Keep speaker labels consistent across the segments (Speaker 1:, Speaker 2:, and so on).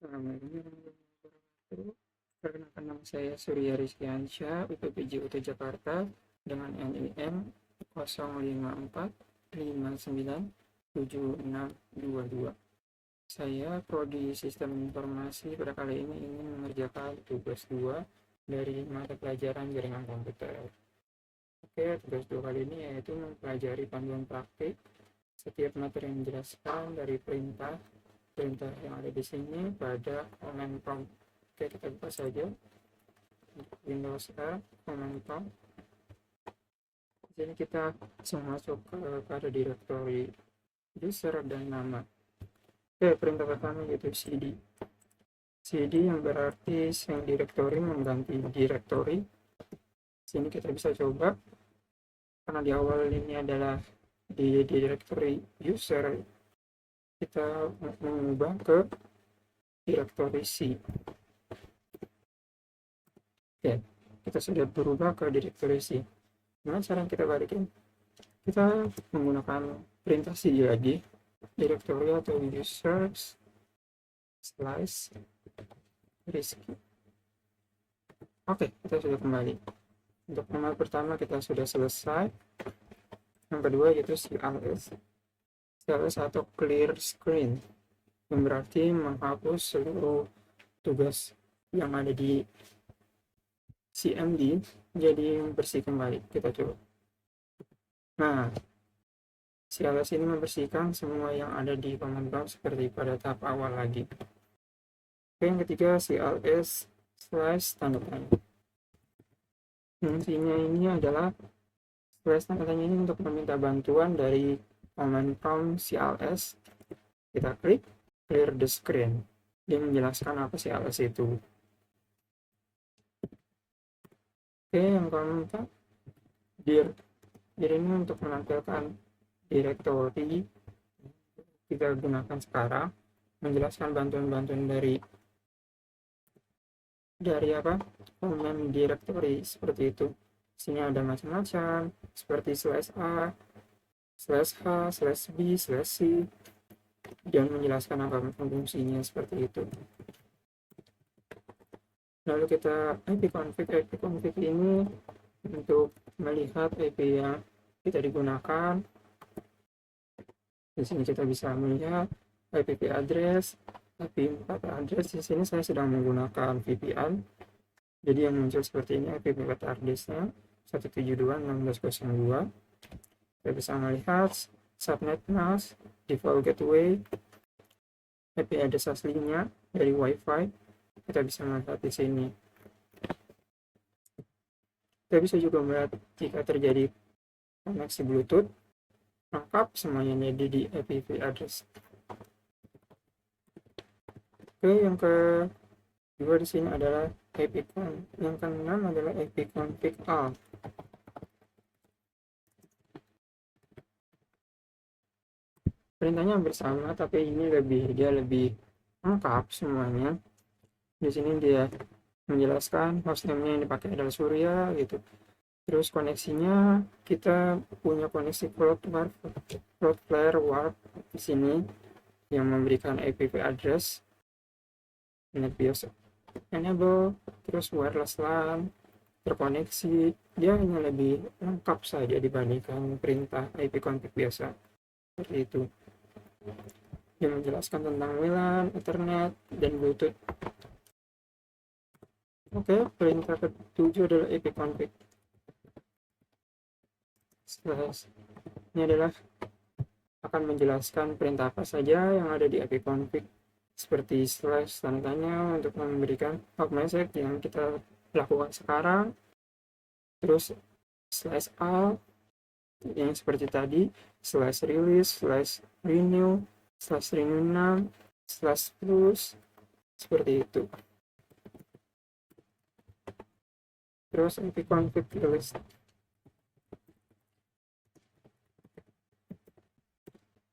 Speaker 1: Assalamualaikum warahmatullahi wabarakatuh. Perkenalkan, nama saya Surya Rizkyansyah, UPPJUT Jakarta dengan NIM 05459762. Saya Prodi Sistem Informasi pada kali ini ingin mengerjakan tugas 2 dari mata pelajaran jaringan komputer. Oke, tugas 2 kali ini yaitu mempelajari panduan praktik setiap materi yang dijelaskan dari perintah yang ada di sini pada command prompt. Oke, kita buka saja Windows R, command prompt. Di sini kita langsung masuk pada direktori user dan nama. Oke, perintah pertama yaitu cd yang berarti string directory mengganti directory. Sini kita bisa coba, karena di awal ini adalah di directory user, kita mengubah ke directory C. Oke, kita sudah berubah ke directory C. Gimana cara kita balikin? Kita menggunakan perintah cd lagi, directory atau users slash risky. Oke, kita sudah kembali. Untuk nomor pertama kita sudah selesai. Yang kedua yaitu cls atau clear screen, yang berarti menghapus seluruh tugas yang ada di CMD jadi bersih kembali. Kita coba. Nah, cls ini membersihkan semua yang ada di command prompt seperti pada tahap awal lagi. Oke, yang ketiga cls slash tanda tanya. Fungsinya ini adalah slash tanda tanya ini untuk meminta bantuan dari command prompt cls. Kita klik clear the screen, dia menjelaskan apa cls itu. Oke, yang keempat dir ini untuk menampilkan directory kita gunakan sekarang, menjelaskan bantuan-bantuan dari apa command directory seperti itu. Sini ada macam-macam seperti /a, /h, /b, /c, dan menjelaskan apa fungsinya seperti itu. Lalu kita ipconfig ini untuk melihat IP yang kita digunakan. Di sini kita bisa melihat IP address, IP4 address. Di sini saya sedang menggunakan VPN, jadi yang muncul seperti ini IP4 address-nya 172.16.02. Kita bisa melihat subnet mask, default gateway, IP address aslinya dari WiFi. Kita bisa melihat di sini. Kita bisa juga melihat jika terjadi koneksi Bluetooth, lengkap semuanya ada di IP address. Oke, yang kedua di sini adalah yang keenam adalah ipconfig all. Perintahnya hampir sama, tapi ini dia lebih lengkap semuanya. Di sini dia menjelaskan hostname-nya yang dipakai adalah Surya gitu. Terus koneksinya kita punya koneksi Cloudflare Warp di sini yang memberikan IP address NetBIOS enable, terus wireless LAN, terkoneksi. Dia hanya lebih lengkap saja dibandingkan perintah ipconfig biasa seperti itu. Dia menjelaskan tentang WLAN, Ethernet, dan Bluetooth. Oke, perintah ketujuh adalah ipconfig. Ini adalah akan menjelaskan perintah apa saja yang ada di ipconfig, seperti slash tandanya untuk memberikan hot message yang kita lakukan sekarang, terus slash all yang seperti tadi, slash release, slash renew, slash renew now, slash plus, seperti itu. Terus ipconfig release.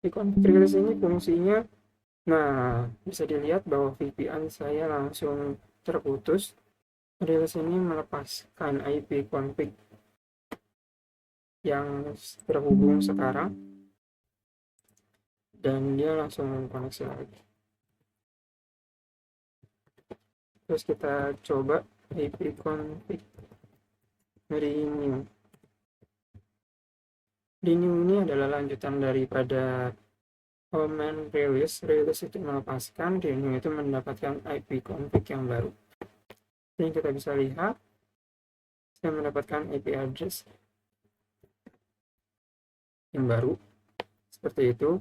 Speaker 1: Ipconfig release ini fungsinya, nah, bisa dilihat bahwa VPN saya langsung terputus. Release ini melepaskan IP config yang terhubung sekarang dan dia langsung koneksi lagi. Terus kita coba ipconfig renew. Renew ini adalah lanjutan daripada command release. Release itu melepaskan, renew itu mendapatkan ipconfig yang baru. Ini kita bisa lihat, saya mendapatkan IP address yang baru seperti itu.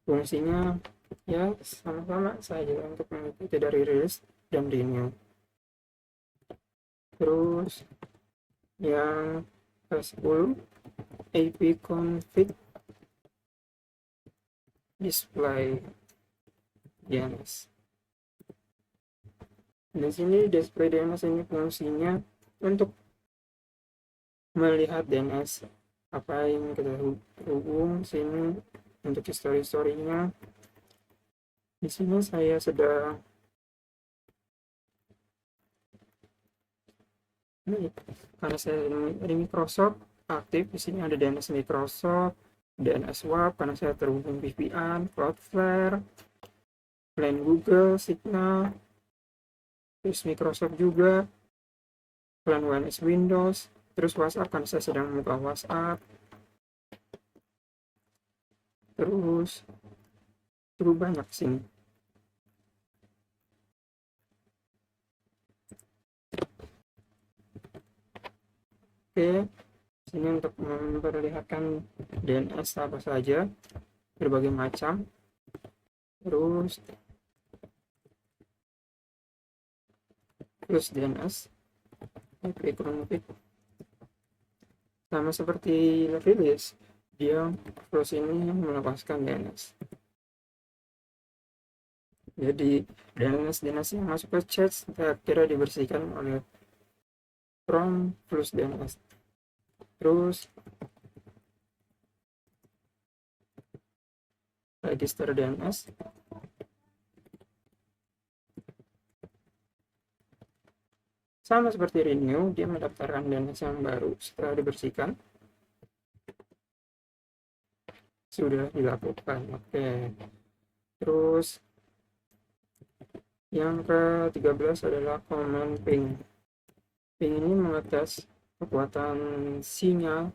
Speaker 1: Fungsinya ya sama-sama saja untuk mengikuti dari release dan renew. Terus yang ke-10 ipconfig display DNS. Di sini display DNS ini fungsinya untuk melihat DNS apa yang kita hubung. Sini untuk history-nya. Di sini saya sedang karena saya ini Microsoft aktif. Di sini ada DNS Microsoft, DNS WAP karena saya terhubung VPN, Cloudflare, plan Google, Signal, terus Microsoft juga, plan ONS Windows, terus WhatsApp karena saya sedang membuka WhatsApp, terus banyak sini. Oke, sini untuk memperlihatkan DNS apa saja, berbagai macam. Terus DNS ipconfig sama seperti release, dia terus ini melepaskan DNS. Jadi DNS yang masuk ke chat kira dibersihkan oleh from plus DNS. Terus register DNS. Sama seperti renew, dia mendaftarkan DNS yang baru setelah dibersihkan. Sudah dilakukan. Oke. Terus yang ke-13 adalah command ping. Ping ini mengetes kekuatan sinyal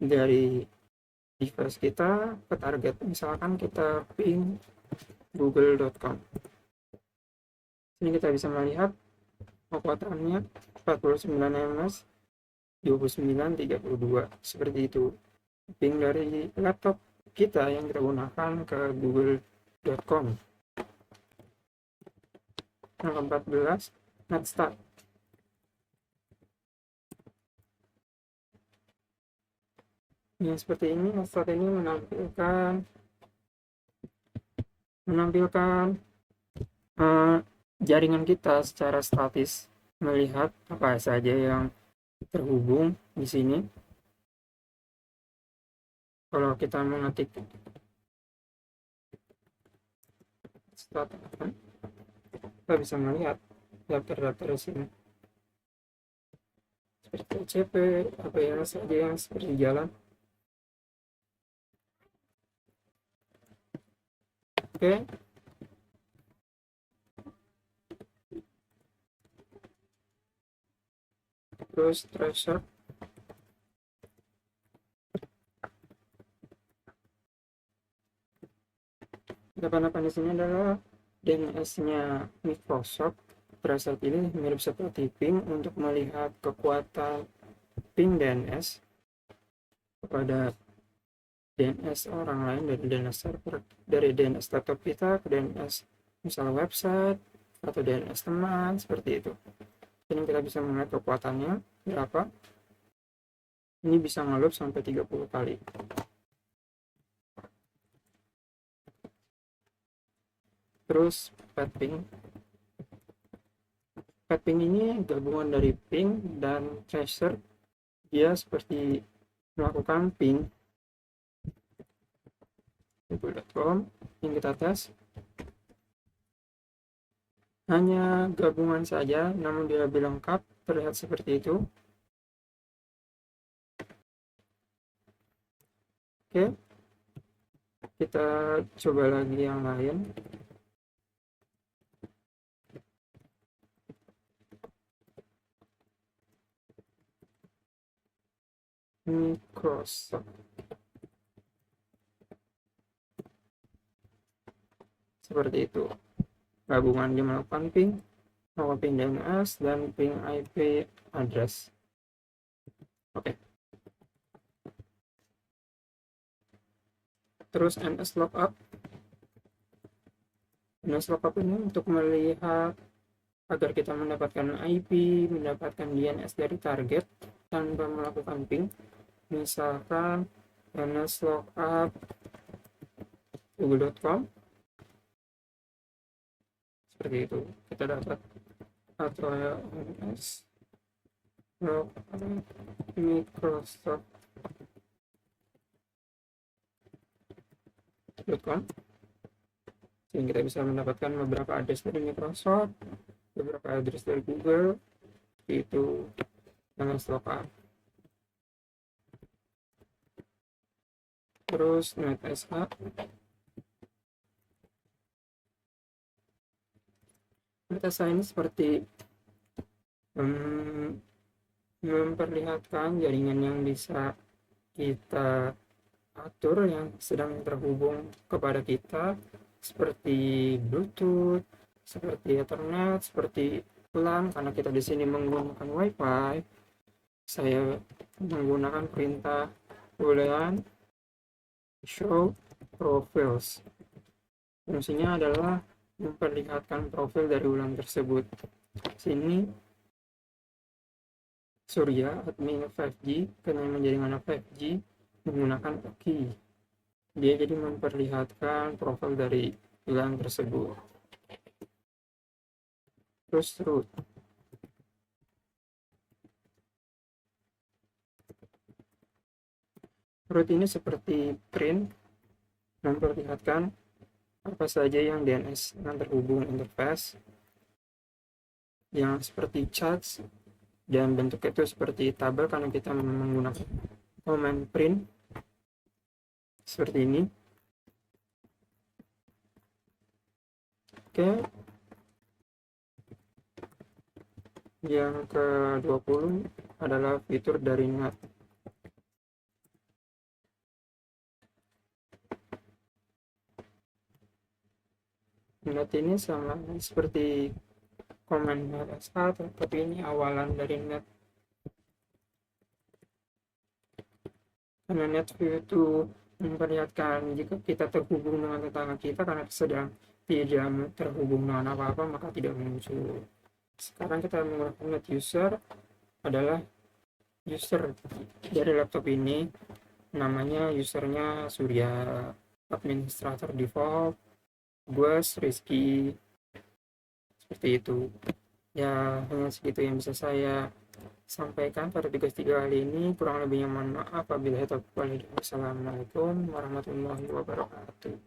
Speaker 1: dari device kita ke target. Misalkan kita ping google.com. Ini kita bisa melihat kekuatannya 49 ms 2932 seperti itu. Ping dari laptop kita yang kita gunakan ke google.com. Yang ke-14 netstart. Yang seperti ini, netstart ini menampilkan jaringan kita secara statis, melihat apa saja yang terhubung di sini. Kalau kita mengetik start, kita bisa melihat daftar-daftar di sini seperti CP, apa yang saja yang seperti jalan. Oke. Terus tracer. Depan-depan di sini adalah DNS-nya Microsoft. Tracer ini mirip seperti ping untuk melihat kekuatan ping DNS kepada DNS orang lain, dari DNS server, dari DNS laptop kita ke DNS misalnya website atau DNS teman, seperti itu. Ini kita bisa melihat kekuatannya berapa. Ini bisa ngeloop sampai 30 kali. Terus ping. Ping ini gabungan dari ping dan tracer. Dia seperti melakukan ping google.com yang kita tes. Hanya gabungan saja, namun dia lebih lengkap, terlihat seperti itu. Oke, kita coba lagi yang lain. Microsoft. Seperti itu. Gabungan dia melakukan ping DNS dan ping IP address. Oke. Terus NS lookup. NS lookup ini untuk melihat agar kita mendapatkan IP, mendapatkan DNS dari target tanpa melakukan ping. Misalkan NS lookup google.com, seperti itu kita dapat, atau NS lookup Microsoft.com, sehingga kita bisa mendapatkan beberapa address dari Microsoft, beberapa address dari Google, itu NS lookup. Terus NetSH, NetSH ini seperti memperlihatkan jaringan yang bisa kita atur yang sedang terhubung kepada kita, seperti Bluetooth, seperti Ethernet, seperti LAN. Karena kita di sini menggunakan WiFi, saya menggunakan perintah boolean show profiles. Fungsinya adalah memperlihatkan profil dari ulang tersebut. Sini Surya, admin 5G, karena menjadi anak 5G menggunakan key. Dia jadi memperlihatkan profil dari ulang tersebut. Terus root. Root ini seperti print, memperlihatkan apa saja yang DNS yang terhubung interface, yang seperti charts, dan bentuknya itu seperti tabel karena kita menggunakan command print seperti ini. Oke, yang ke-20 adalah fitur dari NAT. NAT ini sama seperti command NetSH, tapi ini awalan dari NAT. Karena NAT itu memperlihatkan jika kita terhubung dengan tetangga kita, karena sedang tidak terhubung dengan apa-apa maka tidak muncul. Sekarang kita menggunakan NAT user, adalah user dari laptop ini, namanya usernya Surya, administrator default, gue Rizky, seperti itu. Ya, hanya segitu yang bisa saya sampaikan pada tugas 3 kali ini. Kurang lebihnya mohon maaf. Apabila itu, Wassalamualaikum warahmatullahi wabarakatuh.